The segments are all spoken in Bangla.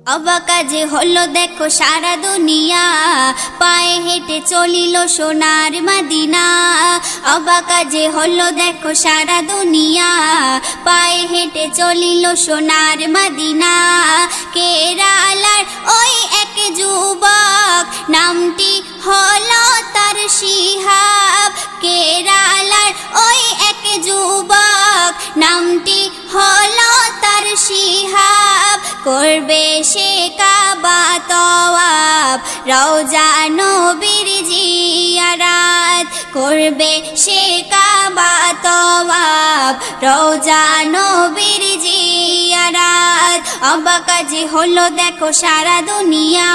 অবাক যে হলো দেখো সারা দুনিয়া, পায়ে হেঁটে চলিল সোনার মদিনা। অবাক যে হলো দেখো সারা দুনিয়া, পায়ে হেঁটে চলিল সোনার মদিনা। কেরালার ওই এক যুবক, নামটি হলো তার শিহাব। কেরালার ওই এক যুবক, নামটি হলো তার শিহাব। করবে সে কাবা তওয়াব, রওজা নবীর জিয়ারত। করবে সে কাবা তওয়াব, রওজা নবীর জিয়ারত। অবাক যে হলো দেখো সারা দুনিয়া,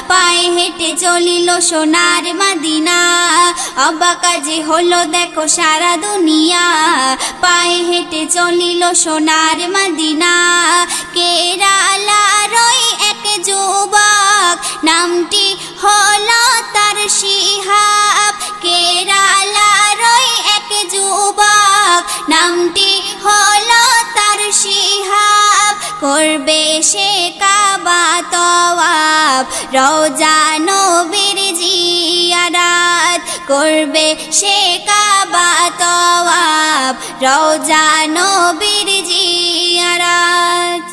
পায়ে হেঁটে চলিল সোনার মদিনা। অবাক যে হলো দেখো সারা দুনিয়া, পায়ে হেঁটে চলিল সোনার মদিনা। কেরালার ওই এক যুবক, নামটি হলো তার শিহাব। কেরালার ওই এক যুবক, নামটি হলো তার শিহাব। করবে সে কাবা তওয়াব, রওজা নবীর জিয়ারত। করবে সে কাবা তওয়াব, রওজা নবীর জিয়ারত।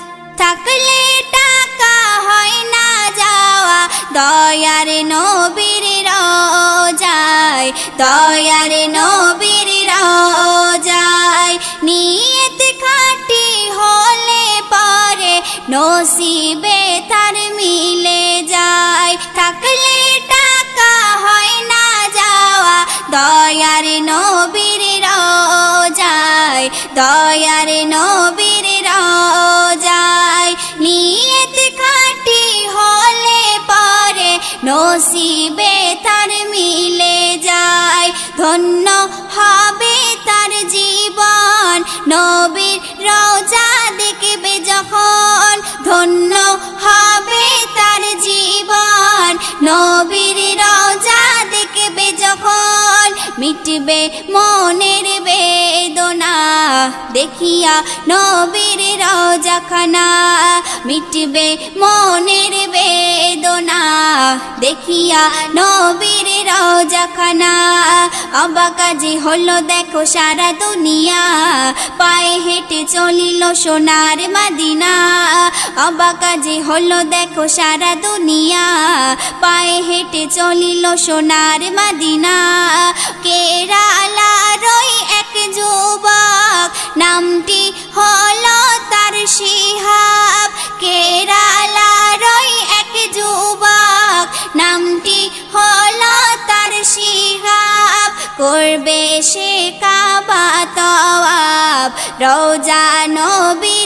থাকলে টাকা হয় না যাওয়া দয়ার নবীর রওজায়। দয়ার নবীর রওজায় নিয়ত খাঁটি হলে পরে, নসিবে তার মিলে যায়। থাকলে টাকা হয় না যাওয়া দয়ার নবীর রওজায়। দয়ার নবীর রওজায় নিয়ত খাঁটি হলে পরে, নসিবে তার মিলে যায়। ধন্য হবে তার জীবন, নবীর রওজা দেখবে যখন। ধন্য হবে তার জীবন, নবীর রওজা দেখবে যখন। মিটবে মনের বেদনা দেখিয়া নবীর রওজাখানা। মিটবে মনের বেদনা দেখিয়া নবীর রওজাখানা। অবাক যে হলো দেখো সারা দুনিয়া, পায়ে হেঁটে চলিল সোনার মদিনা। অবাক যে হলো দেখো সারা দুনিয়া, পায়ে হেঁটে চলিল সোনার মদিনা। কেরালার ওই এক যুবক, নামটি হলো তার শিহাব। কেরালার ওই এক যুবক, নামটি হলো তার শিহাব। করবে সে কাবা তওয়াব, রওজা নবী